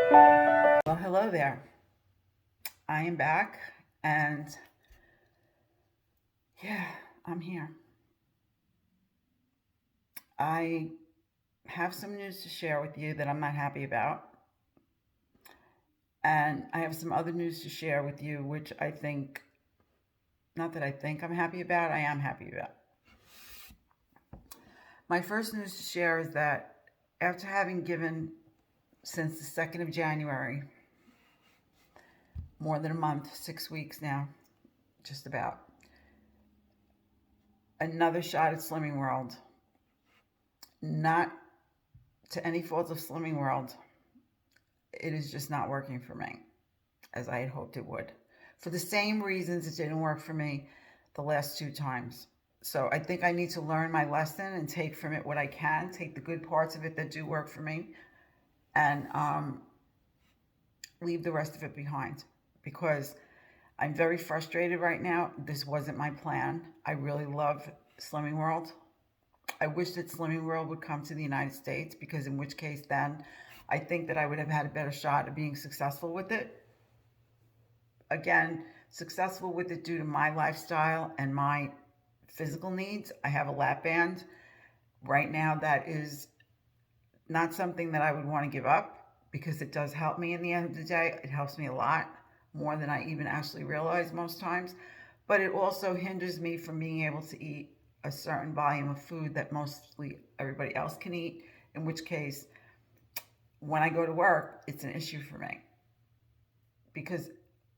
Well, hello there. I am back, and yeah, I'm here. I have some news to share with you that I'm not happy about, and I have some other news to share with you, which I think, not that I think I'm happy about, I am happy about. My first news to share is that after having given since the 2nd of January, more than a month, 6 weeks now, just about, another shot at Slimming World. Not to any fault of Slimming World, it is just not working for me as I had hoped it would. For the same reasons it didn't work for me the last two times. So I think I need to learn my lesson and take from it what I can, take the good parts of it that do work for me, and leave the rest of it behind. Because I'm very frustrated right now. This wasn't my plan. I really love Slimming World. I wish that Slimming World would come to the United States, because in which case then I think that I would have had a better shot of being successful with it. Again, successful with it due to my lifestyle and my physical needs. I have a lap band right now that is not something that I would want to give up, because it does help me in the end of the day. It helps me a lot, more than I even actually realize most times. But it also hinders me from being able to eat a certain volume of food that mostly everybody else can eat, in which case, when I go to work, it's an issue for me, because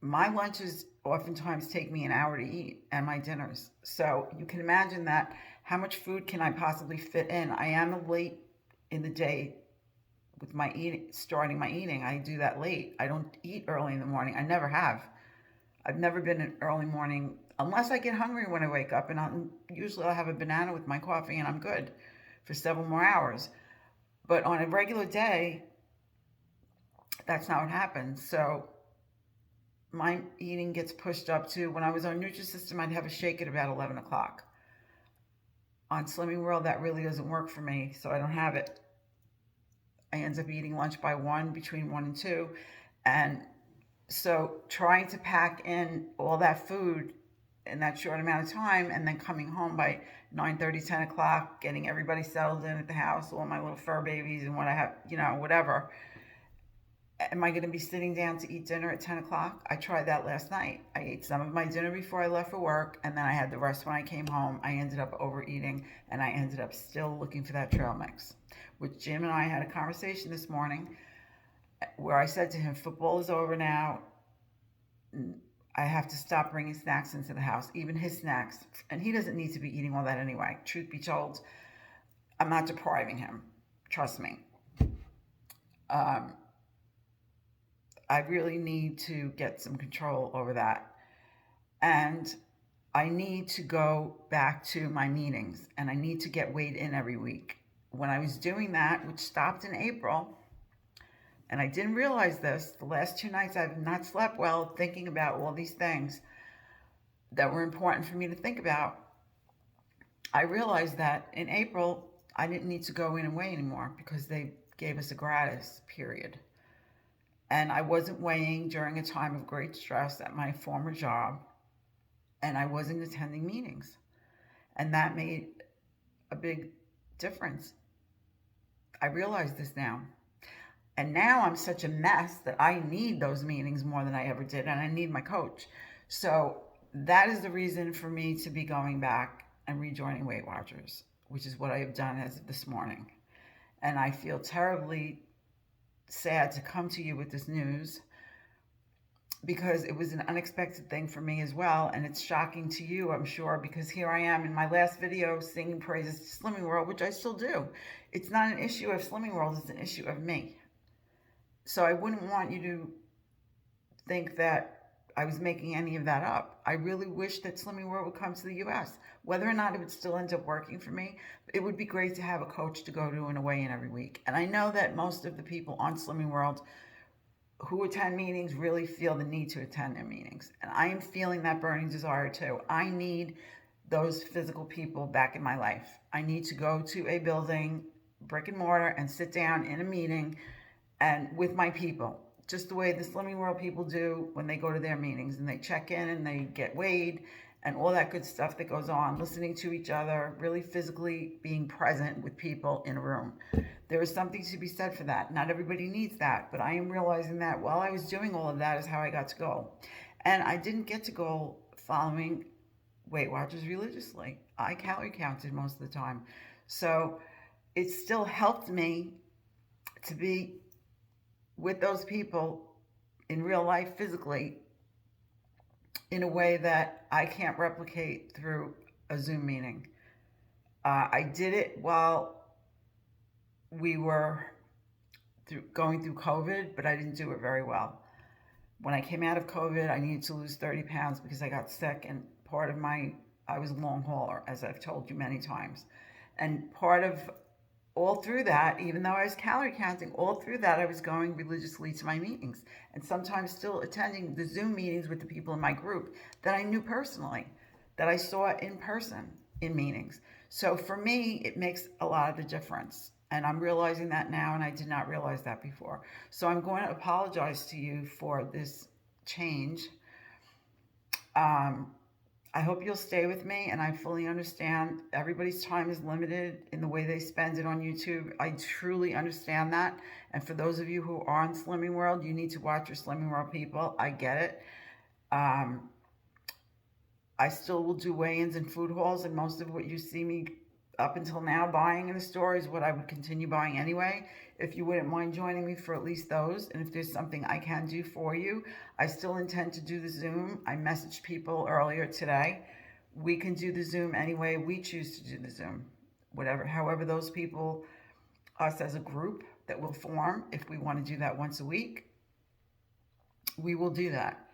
my lunches oftentimes take me an hour to eat, and my dinners. So you can imagine that how much food can I possibly fit in? I am late in the day with my eating, starting my eating. I do that late. I don't eat early in the morning. I never have. I've never been an early morning unless I get hungry when I wake up, and usually I'll have a banana with my coffee and I'm good for several more hours. But on a regular day, that's not what happens. So my eating gets pushed up to, when I was on Nutrisystem, I'd have a shake at about 11 o'clock. On Slimming World, that really doesn't work for me, so I don't have it. I end up eating lunch by 1, between 1 and 2. And so trying to pack in all that food in that short amount of time, and then coming home by 9:30, 10 o'clock, getting everybody settled in at the house, all my little fur babies and what I have, whatever. Am I going to be sitting down to eat dinner at 10 o'clock? I tried that last night. I ate some of my dinner before I left for work, and then I had the rest when I came home. I ended up overeating, and I ended up still looking for that trail mix. With Jim and I had a conversation this morning where I said to him, football is over now. I have to stop bringing snacks into the house, even his snacks. And he doesn't need to be eating all that anyway. Truth be told, I'm not depriving him. Trust me. I really need to get some control over that. And I need to go back to my meetings, and I need to get weighed in every week. When I was doing that, which stopped in April, and I didn't realize this, the last 2 nights I've not slept well, thinking about all these things that were important for me to think about. I realized that in April, I didn't need to go in and weigh anymore, because they gave us a gratis period. And I wasn't weighing during a time of great stress at my former job, and I wasn't attending meetings. And that made a big difference. I realize this now. And now I'm such a mess that I need those meetings more than I ever did, and I need my coach. So that is the reason for me to be going back and rejoining Weight Watchers, which is what I have done as of this morning. And I feel terribly sad to come to you with this news, because it was an unexpected thing for me as well, and it's shocking to you, I'm sure, because here I am in my last video singing praises to Slimming World, which I still do. It's not an issue of Slimming World, it's an issue of me. So I wouldn't want you to think that I was making any of that up. I really wish that Slimming World would come to the US. Whether or not it would still end up working for me, it would be great to have a coach to go to and weigh in every week. And I know that most of the people on Slimming World who attend meetings really feel the need to attend their meetings. And I am feeling that burning desire too. I need those physical people back in my life. I need to go to a building, brick and mortar, and sit down in a meeting and with my people, just the way the Slimming World people do when they go to their meetings and they check in and they get weighed and all that good stuff that goes on, listening to each other, really physically being present with people in a room. There is something to be said for that. Not everybody needs that, but I am realizing that while I was doing all of that is how I got to goal. And I didn't get to goal following Weight Watchers religiously. I calorie counted most of the time. So it still helped me to be with those people in real life physically in a way that I can't replicate through a Zoom meeting. I did it while we were going through COVID, but I didn't do it very well. When I came out of COVID, I needed to lose 30 pounds because I got sick, and I was a long hauler, as I've told you many times. And part of all through that, even though I was calorie counting, all through that I was going religiously to my meetings and sometimes still attending the Zoom meetings with the people in my group that I knew personally, that I saw in person in meetings. So for me, it makes a lot of the difference. And I'm realizing that now, and I did not realize that before. So I'm going to apologize to you for this change. I hope you'll stay with me, and I fully understand everybody's time is limited in the way they spend it on YouTube. I truly understand that. And for those of you who are on Slimming World, you need to watch your Slimming World people. I get it. I still will do weigh-ins and food hauls, and most of what you see me up until now buying in the store is what I would continue buying anyway. If you wouldn't mind joining me for at least those, and if there's something I can do for you, I still intend to do the Zoom. I messaged people earlier today. We can do the Zoom any way we choose to do the Zoom. However those people, us as a group that will form, if we want to do that once a week, we will do that.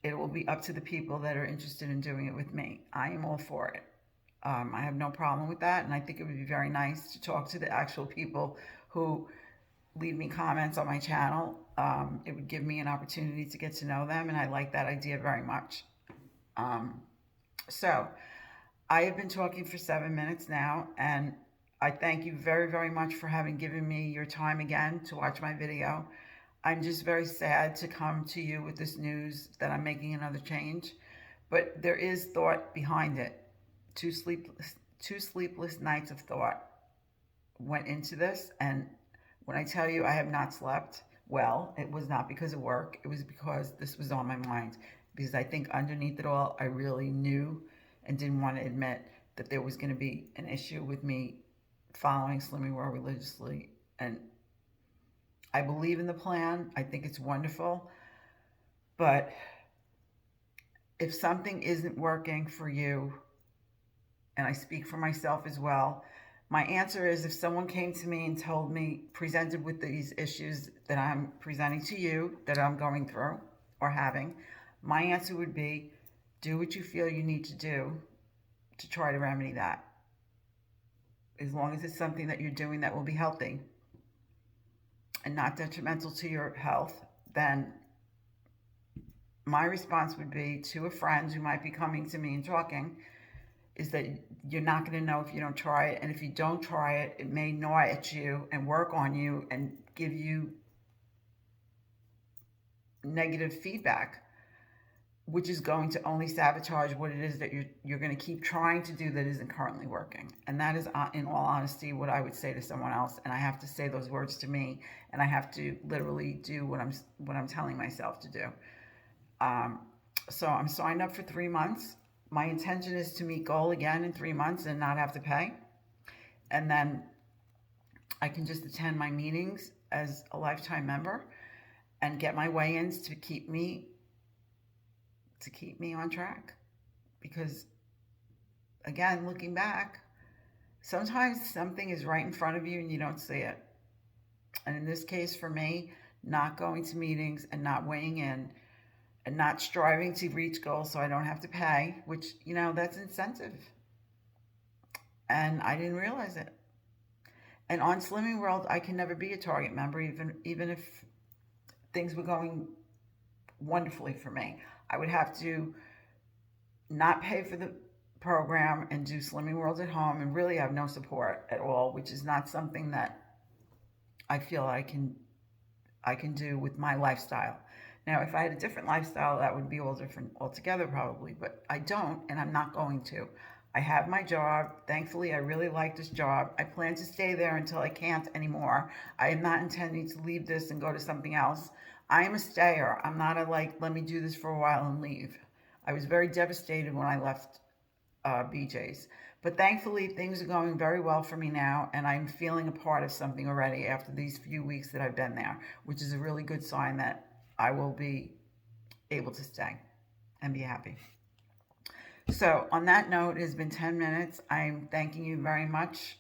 It will be up to the people that are interested in doing it with me. I am all for it. I have no problem with that, and I think it would be very nice to talk to the actual people who leave me comments on my channel. It would give me an opportunity to get to know them, and I like that idea very much. So I have been talking for 7 minutes now, and I thank you very, very much for having given me your time again to watch my video. I'm just very sad to come to you with this news that I'm making another change, but there is thought behind it. Two sleepless nights of thought went into this, and when I tell you I have not slept well, it was not because of work. It was because this was on my mind, because I think underneath it all, I really knew and didn't want to admit that there was going to be an issue with me following Slimming World religiously. And I believe in the plan. I think it's wonderful. But if something isn't working for you, and I speak for myself as well, my answer is, if someone came to me and told me, presented with these issues that I'm presenting to you, that I'm going through or having, my answer would be, do what you feel you need to do to try to remedy that. As long as it's something that you're doing that will be healthy and not detrimental to your health, then my response would be to a friend who might be coming to me and talking, is that you're not going to know if you don't try it. And if you don't try it, it may gnaw at you and work on you and give you negative feedback, which is going to only sabotage what it is that you're going to keep trying to do that isn't currently working. And that is, in all honesty, what I would say to someone else. And I have to say those words to me, and I have to literally do what I'm telling myself to do. So I'm signed up for 3 months. My intention is to meet goal again in 3 months and not have to pay. And then I can just attend my meetings as a lifetime member and get my weigh-ins to keep me on track. Because again, looking back, sometimes something is right in front of you and you don't see it. And in this case for me, not going to meetings and not weighing in and not striving to reach goals so I don't have to pay, which, that's incentive. And I didn't realize it. And on Slimming World, I can never be a Target member, even if things were going wonderfully for me. I would have to not pay for the program and do Slimming World at home and really have no support at all, which is not something that I feel I can I can do with my lifestyle. Now, if I had a different lifestyle, that would be all different altogether probably, but I don't, and I'm not going to. I have my job. Thankfully, I really like this job. I plan to stay there until I can't anymore. I am not intending to leave this and go to something else. I am a stayer. I'm not a like, let me do this for a while and leave. I was very devastated when I left BJ's. But thankfully, things are going very well for me now, and I'm feeling a part of something already after these few weeks that I've been there, which is a really good sign that I will be able to stay and be happy. So, on that note, it has been 10 minutes. I'm thanking you very much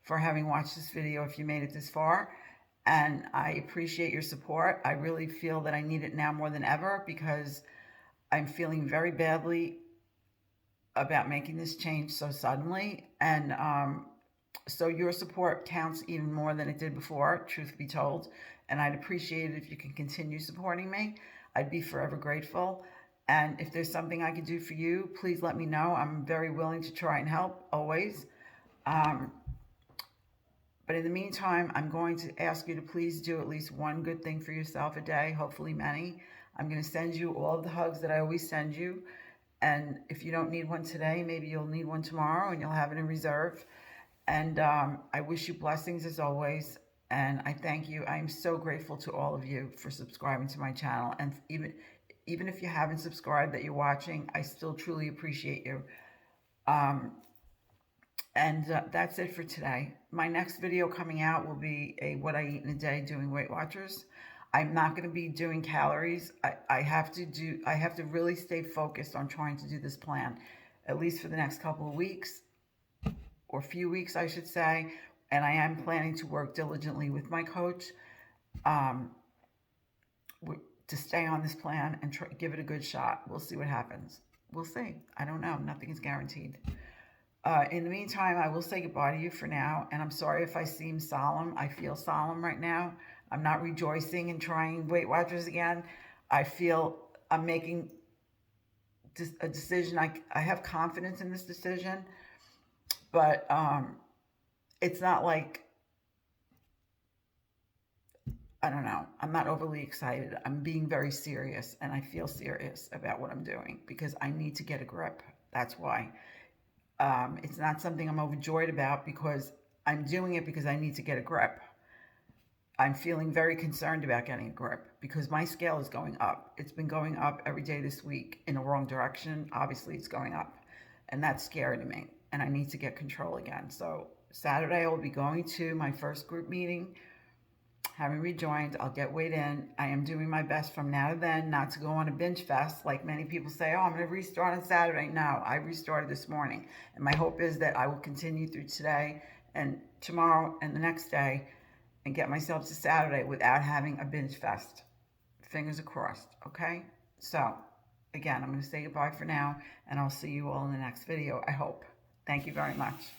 for having watched this video if you made it this far. And I appreciate your support. I really feel that I need it now more than ever because I'm feeling very badly about making this change so suddenly. And so your support counts even more than it did before, truth be told. And I'd appreciate it if you can continue supporting me. I'd be forever grateful. And if there's something I can do for you, please let me know. I'm very willing to try and help, always. But in the meantime, I'm going to ask you to please do at least one good thing for yourself a day, hopefully many. I'm going to send you all of the hugs that I always send you. And if you don't need one today, maybe you'll need one tomorrow and you'll have it in reserve. And I wish you blessings as always. And I thank you. I'm so grateful to all of you for subscribing to my channel. And even if you haven't subscribed that you're watching, I still truly appreciate you. That's it for today. My next video coming out will be a what I eat in a day doing Weight Watchers. I'm not going to be doing calories. I have to really stay focused on trying to do this plan, at least for the next couple of weeks, or few weeks, I should say. And I am planning to work diligently with my coach to stay on this plan and give it a good shot. We'll see what happens. We'll see. I don't know. Nothing is guaranteed. In the meantime, I will say goodbye to you for now. And I'm sorry if I seem solemn. I feel solemn right now. I'm not rejoicing and trying Weight Watchers again. I feel I'm making a decision. I have confidence in this decision. But it's not like, I don't know. I'm not overly excited. I'm being very serious, and I feel serious about what I'm doing because I need to get a grip. That's why. It's not something I'm overjoyed about because I'm doing it because I need to get a grip. I'm feeling very concerned about getting a grip because my scale is going up. It's been going up every day this week in the wrong direction. Obviously, it's going up, and that's scary to me, and I need to get control again. So Saturday, I will be going to my first group meeting. Having rejoined, I'll get weighed in. I am doing my best from now to then not to go on a binge fest like many people say, oh, I'm going to restart on Saturday. No, I restarted this morning. And my hope is that I will continue through today and tomorrow and the next day and get myself to Saturday without having a binge fest. Fingers are crossed, okay? So, again, I'm going to say goodbye for now, and I'll see you all in the next video, I hope. Thank you very much.